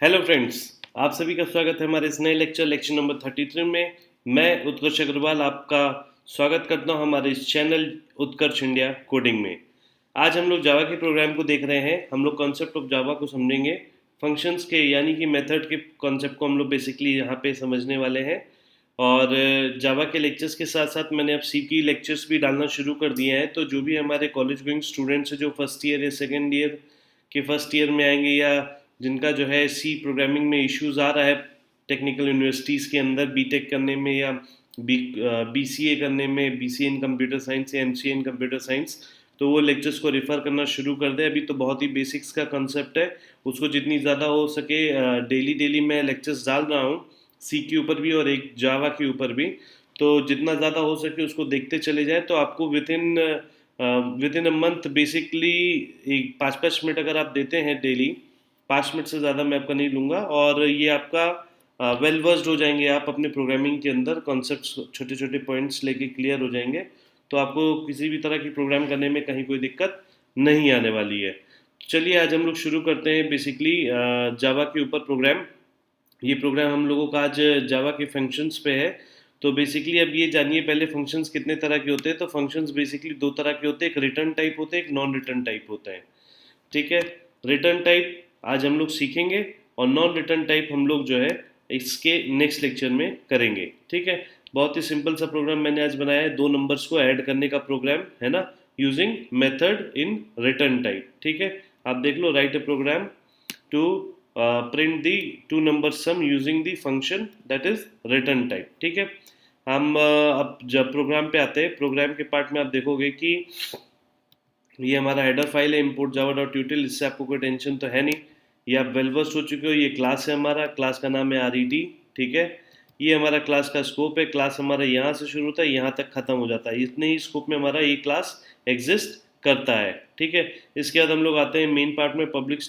Hello friends, आप सभी का स्वागत है हमारे इस नए लेक्चर नंबर 33 में। मैं उत्कर्ष अग्रवाल आपका स्वागत करता हूं हमारे इस चैनल उत्कर्ष इंडिया कोडिंग में। आज हम लोग जावा के प्रोग्राम को देख रहे हैं। हम लोग कॉन्सेप्ट ऑफ जावा को समझेंगे। फंक्शंस के यानी कि मेथड के कॉन्सेप्ट को हम लोग बेसिकली यहाँ पे समझने वाले हैं। और जावा के लेक्चर्स के साथ साथ मैंने अब सी की लेक्चर्स भी डालना शुरू कर दिए हैं। तो जो भी हमारे कॉलेज गोइंग स्टूडेंट्स हैं जो फर्स्ट ईयर या सेकेंड ईयर के फर्स्ट ईयर में आएंगे, या जिनका जो है सी प्रोग्रामिंग में इश्यूज आ रहा है टेक्निकल यूनिवर्सिटीज़ के अंदर बीटेक करने में, या बीसीए करने में, बीसीए इन कंप्यूटर साइंस या एमसीए इन कंप्यूटर साइंस, तो वो लेक्चर्स को रेफ़र करना शुरू कर दे। अभी तो बहुत ही बेसिक्स का कंसेप्ट है, उसको जितनी ज़्यादा हो सके डेली डेली मैं लेक्चर्स डाल रहा हूँ, सी के ऊपर भी और एक जावा के ऊपर भी। तो जितना ज़्यादा हो सके उसको देखते चले जाए, तो आपको with in a month basically एक 5-5 मिनट अगर आप देते हैं डेली, 5 मिनट से ज़्यादा मैं आपका नहीं लूँगा, और ये आपका वेल वर्स्ड हो जाएंगे आप अपने प्रोग्रामिंग के अंदर। कॉन्सेप्ट्स छोटे छोटे पॉइंट्स लेके क्लियर हो जाएंगे, तो आपको किसी भी तरह की प्रोग्राम करने में कहीं कोई दिक्कत नहीं आने वाली है। चलिए आज हम लोग शुरू करते हैं बेसिकली जावा के ऊपर प्रोग्राम। ये प्रोग्राम हम लोगों का आज जावा के फंक्शंस पे है। तो बेसिकली अब ये जानिए पहले फंक्शंस कितने तरह के होते हैं। तो फंक्शंस बेसिकली दो तरह के होते हैं, एक रिटर्न टाइप होते हैं, एक नॉन रिटर्न टाइप होता है। ठीक है, रिटर्न टाइप आज हम लोग सीखेंगे, और नॉन रिटर्न टाइप हम लोग जो है इसके नेक्स्ट लेक्चर में करेंगे। ठीक है, बहुत ही सिंपल सा प्रोग्राम मैंने आज बनाया है, दो नंबर्स को ऐड करने का प्रोग्राम है ना, using method in return type. ठीक है, आप देख लो, write a program to print the two number sum using the function that is return type। ठीक है, हम अब जब प्रोग्राम पे आते हैं, प्रोग्राम के पार्ट में आप देखोगे कि ये हमारा हेडर फाइल है import java डॉट util। इससे आपको कोई टेंशन तो है नहीं, ये आप वेल वर्स्ड हो चुके हो। ये क्लास है हमारा, क्लास का नाम है RET। ठीक है, ये हमारा क्लास का स्कोप है। क्लास हमारा यहाँ से शुरू होता है, यहाँ तक खत्म हो जाता है, इतने ही स्कोप में हमारा ये क्लास एग्जिस्ट करता है। ठीक है, इसके बाद हम लोग आते हैं मेन पार्ट में, पब्लिक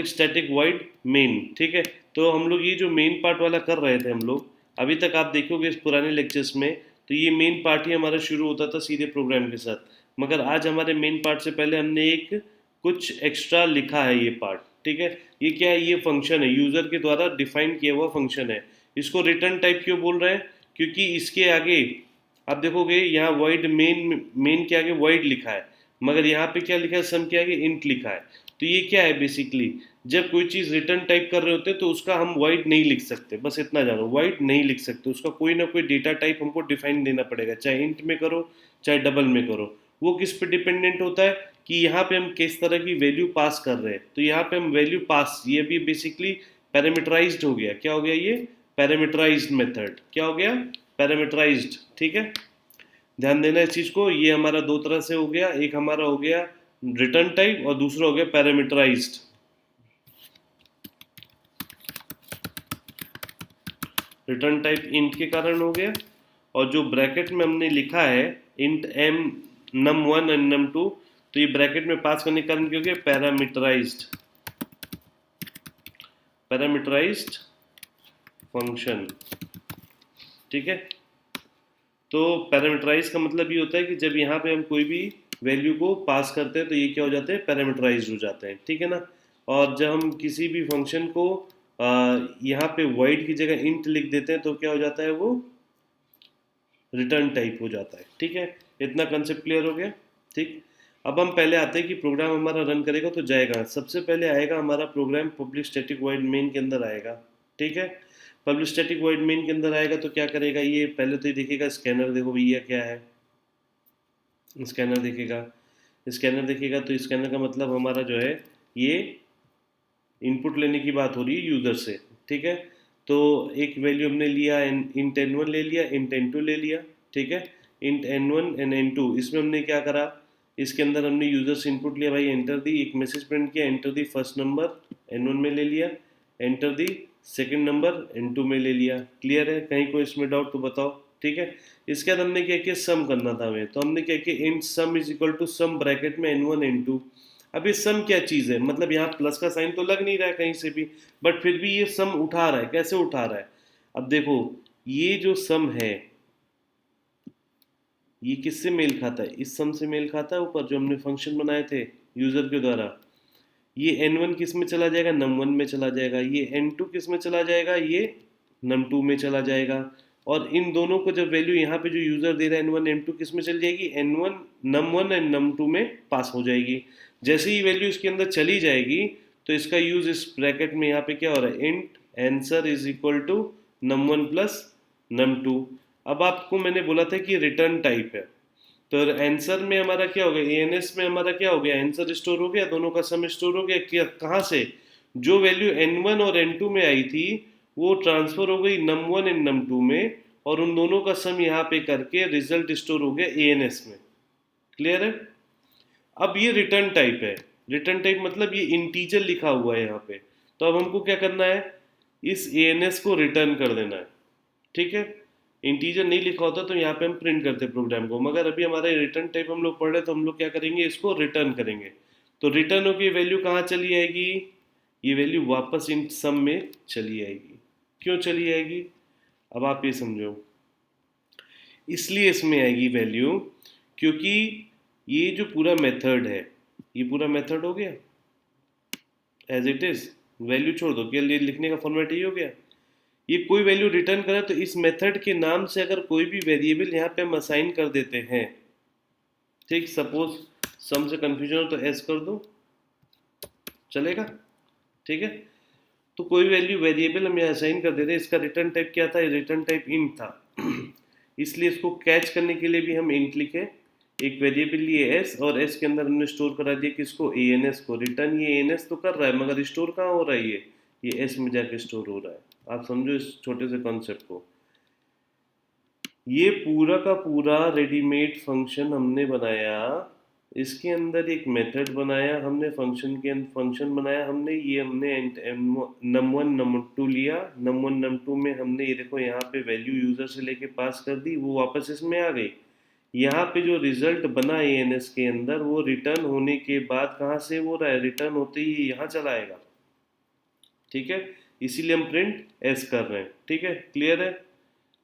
स्टैटिक वाइड मेन। ठीक है, तो हम लोग ये जो मेन पार्ट वाला कर रहे थे हम लोग, अभी तक आप देखोगे इस पुराने लेक्चर्स में, तो ये मेन पार्ट ही हमारा शुरू होता था सीधे प्रोग्राम के साथ। मगर आज हमारे मेन पार्ट से पहले हमने एक कुछ एक्स्ट्रा लिखा है ये पार्ट। ठीक है, ये क्या है, ये फंक्शन है, यूज़र के द्वारा डिफाइन किया हुआ फंक्शन है। इसको रिटर्न टाइप क्यों बोल रहे हैं, क्योंकि इसके आगे आप देखोगे यहाँ वाइड मेन के आगे वाइड लिखा है, मगर यहाँ पे क्या लिखा है, सम के आगे इंट लिखा है। तो ये क्या है बेसिकली, जब कोई चीज़ रिटर्न टाइप कर रहे होते हैं तो उसका हम वाइड नहीं लिख सकते, बस इतना जानो, वाइड नहीं लिख सकते, उसका कोई ना कोई डेटा टाइप हमको डिफाइन देना पड़ेगा, चाहे इंट में करो चाहे डबल में करो। वो किस पे डिपेंडेंट होता है कि यहाँ पे हम किस तरह की वैल्यू पास कर रहे हैं। तो यहाँ पे हम वैल्यू पास, ये भी बेसिकली पैरामीटराइज्ड हो गया। क्या हो गया ये, पैरामीटराइज्ड मेथड। क्या हो गया, पैरामीटराइज्ड। ठीक है, ध्यान देना इस चीज़ को। ये हमारा दो तरह से हो गया, एक हमारा हो गया रिटर्न टाइप और दूसरा हो गया पैरामीटराइज्ड। रिटर्न टाइप इंट के कारण हो गया, और जो ब्रैकेट में हमने लिखा है int M num1 and num2, तो ये ब्रैकेट में पास करने के कारण क्या हो गया, पैरामीटराइज्ड फंक्शन। ठीक है, तो पैरामीटराइज का मतलब ये होता है कि जब यहाँ पे हम कोई भी वैल्यू को पास करते हैं तो ये क्या हो जाते हैं, पैरामीटराइज हो जाते हैं। ठीक है ना, और जब हम किसी भी फंक्शन को यहाँ पे वाइड की जगह इंट लिख देते हैं तो क्या हो जाता है, वो रिटर्न टाइप हो जाता है। ठीक है, इतना कंसेप्ट क्लियर हो गया। ठीक, अब हम पहले आते हैं कि प्रोग्राम हमारा रन करेगा तो जाएगा, सबसे पहले आएगा हमारा program public static void main के अंदर आएगा। ठीक है, पब्लिक स्टैटिक वॉइड मेन के अंदर आएगा तो क्या करेगा, ये पहले तो ये देखेगा स्कैनर, देखो भैया क्या है, स्कैनर देखेगा तो स्कैनर का मतलब हमारा जो है ये इनपुट लेने की बात हो रही है यूज़र से। ठीक है, तो एक वैल्यू हमने लिया, इंट n1 ले लिया, इंट n2 ले लिया। ठीक है, इंट n1 एंड n2, इसमें हमने क्या करा, इसके अंदर हमने यूज़र से इनपुट लिया भाई, एंटर दी, एक मैसेज प्रिंट किया, enter the first number n1 में ले लिया, enter the second number n2 में ले लिया। क्लियर है, कहीं कोई इसमें डाउट तो बताओ। ठीक है, इसके बाद हमने क्या किया, सम करना था हमें, तो हमने क्या किया, int sum is equal to sum bracket में n1 n2। अब ये सम क्या चीज़ है, मतलब यहाँ प्लस का साइन तो लग नहीं रहा है कहीं से भी, बट फिर भी ये सम उठा रहा है। कैसे उठा रहा है, अब देखो, ये जो सम है ये किससे मेल खाता है, इस सम से मेल खाता है, ऊपर जो हमने फंक्शन बनाए थे यूज़र के द्वारा, ये N1 किस में चला जाएगा, num1 में चला जाएगा, ये N2 किस में चला जाएगा, ये num2 में चला जाएगा। और इन दोनों को जब वैल्यू यहाँ पे जो यूज़र दे रहा है N1 N2 किस में चली जाएगी, N1 num1 एंड num2 में पास हो जाएगी। जैसे ही वैल्यू इसके अंदर चली जाएगी तो इसका यूज़ इस ब्रैकेट में यहाँ पे क्या हो रहा है, int answer is equal to num1 plus num2। अब आपको मैंने बोला था कि रिटर्न टाइप है, तो आंसर में हमारा क्या हो गया, एएनएस में हमारा क्या हो गया, आंसर स्टोर हो गया, दोनों का सम स्टोर हो गया। क्या, कहाँ से, जो वैल्यू n1 और n2 में आई थी वो ट्रांसफर हो गई num1 एंड num2 में, और उन दोनों का सम यहाँ पे करके रिजल्ट स्टोर हो गया एएनएस में। क्लियर है? अब ये रिटर्न टाइप है, रिटर्न टाइप मतलब ये इंटीजर लिखा हुआ है यहाँ पे। तो अब हमको क्या करना है, इस एएनएस को रिटर्न कर देना है। ठीक है, इंटीजर नहीं लिखा होता तो यहाँ पे हम प्रिंट करते प्रोग्राम को, मगर अभी हमारा रिटर्न टाइप हम लोग पढ़ रहे तो हम लोग क्या करेंगे, इसको रिटर्न करेंगे। तो रिटर्न होगी वैल्यू कहाँ चली आएगी, ये वैल्यू वापस इन सम में चली आएगी। क्यों चली आएगी, अब आप ये समझो। इसलिए इसमें आएगी वैल्यू क्योंकि ये जो पूरा मेथड है, ये पूरा मेथड हो गया एज इट इज, वैल्यू छोड़ दो, क्या लिखने का फॉर्मेट ये हो गया। ये कोई वैल्यू रिटर्न करे तो इस मेथड के नाम से अगर कोई भी वेरिएबल यहाँ पे हम असाइन कर देते हैं, ठीक, सपोज सम से कंफ्यूजन हो तो एस कर दो, चलेगा? ठीक है, तो कोई वैल्यू वेरिएबल हम यहाँ असाइन कर देते हैं, इसका रिटर्न टाइप क्या था, रिटर्न टाइप इंट था। इसलिए इसको कैच करने के लिए भी हम इंट लिखे, एक वेरिएबल लिए एस, और एस के अंदर हमने स्टोर करा दिया किसको, ए एन एस को। रिटर्न ये एन एस तो कर रहा है मगर स्टोर कहाँ हो रहा है, ये एस में जाके स्टोर हो रहा है। आप समझो इस छोटे से कॉन्सेप्ट को। ये पूरा का पूरा रेडीमेड फंक्शन हमने बनाया, इसके अंदर एक मेथड बनाया हमने, फंक्शन के अंदर फंक्शन बनाया हमने, ये हमने num1 num2 लिया, num1 num2 में हमने ये देखो यहाँ पे वैल्यू यूज़र से लेके पास कर दी, वो वापस इसमें आ गई। यहाँ पे जो रिजल्ट बना एएनएस के अंदर वो रिटर्न होने के बाद कहाँ से हो रहा है, रिटर्न होते ही यहाँ चला आएगा। ठीक है, इसीलिए हम प्रिंट एस कर रहे हैं। ठीक है, क्लियर है?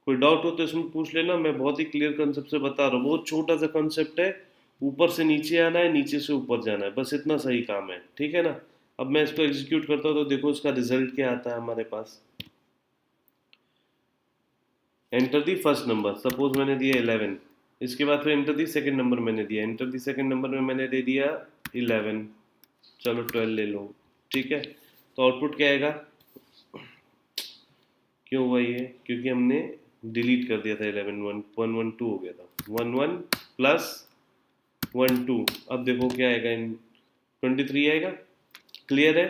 कोई डाउट हो तो इसमें पूछ लेना, मैं बहुत ही क्लियर कंसेप्ट से बता रहा हूँ। बहुत छोटा सा कंसेप्ट है, ऊपर से नीचे आना है, नीचे से ऊपर जाना है, बस इतना सही काम है। ठीक है ना? अब मैं इसको एग्जीक्यूट करता हूँ तो देखो इसका रिजल्ट क्या आता है हमारे पास। Enter the first number, suppose मैंने दिया 11, इसके बाद फिर एंटर दी सेकंड नंबर मैंने दिया, एंटर दी सेकंड नंबर में मैंने दे दिया 11, चलो 12 ले लो। ठीक है, तो आउटपुट क्या आएगा, क्यों हुआ ये, क्योंकि हमने डिलीट कर दिया था 11, 112 हो गया था, 11 प्लस 12, अब देखो क्या आएगा, इन 23 आएगा। क्लियर है?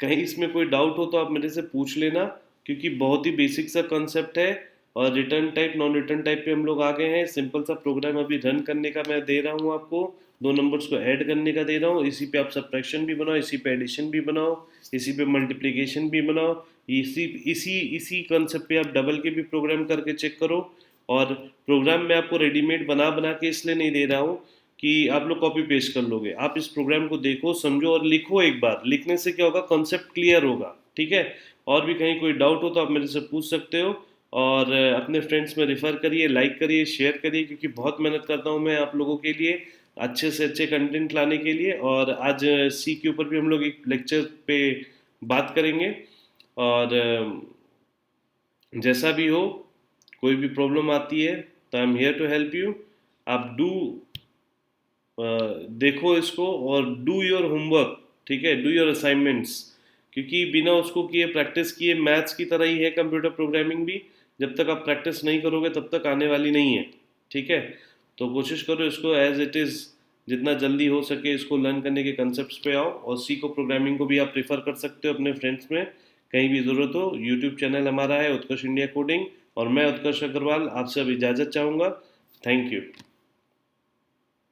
कहीं इसमें कोई डाउट हो तो आप मेरे से पूछ लेना, क्योंकि बहुत ही बेसिक सा कॉन्सेप्ट है। और return type non return type पे हम लोग आ गए हैं। सिंपल सा प्रोग्राम अभी रन करने का मैं दे रहा हूँ आपको, दो नंबर्स को ऐड करने का दे रहा हूँ। इसी पे आप सब्ट्रैक्शन भी बनाओ, इसी पे एडिशन भी बनाओ, इसी पे मल्टीप्लिकेशन भी बनाओ, इसी इसी इसी कॉन्सेप्ट पे आप डबल के भी प्रोग्राम करके चेक करो। और प्रोग्राम मैं आपको रेडीमेड बना बना के इसलिए नहीं दे रहा हूँ कि आप लोग कॉपी पेस्ट कर लोगे। आप इस प्रोग्राम को देखो, समझो और लिखो एक बार। लिखने से क्या होगा, कॉन्सेप्ट क्लियर होगा। ठीक है, और भी कहीं कोई डाउट हो तो आप मेरे से पूछ सकते हो। और अपने फ्रेंड्स में रेफ़र करिए, लाइक करिए, शेयर करिए, क्योंकि बहुत मेहनत करता हूँ मैं आप लोगों के लिए अच्छे से अच्छे कंटेंट लाने के लिए। और आज सी के ऊपर भी हम लोग एक लेक्चर पे बात करेंगे। और जैसा भी हो, कोई भी प्रॉब्लम आती है तो I am here to help you. आप देखो इसको और डू योर होमवर्क। ठीक है, डू योर असाइनमेंट्स, क्योंकि बिना उसको किए, प्रैक्टिस किए, मैथ्स की तरह ही है कंप्यूटर प्रोग्रामिंग भी। जब तक आप प्रैक्टिस नहीं करोगे तब तक आने वाली नहीं है। ठीक है, तो कोशिश करो इसको एज इट इज़ जितना जल्दी हो सके इसको लर्न करने के कंसेप्ट्स पे आओ। और सीखो प्रोग्रामिंग को भी आप प्रेफर कर सकते हो अपने फ्रेंड्स में, कहीं भी ज़रूरत हो। यूट्यूब चैनल हमारा है उत्कर्ष इंडिया कोडिंग, और मैं उत्कर्ष अग्रवाल आपसे अब इजाज़त चाहूँगा। Thank you.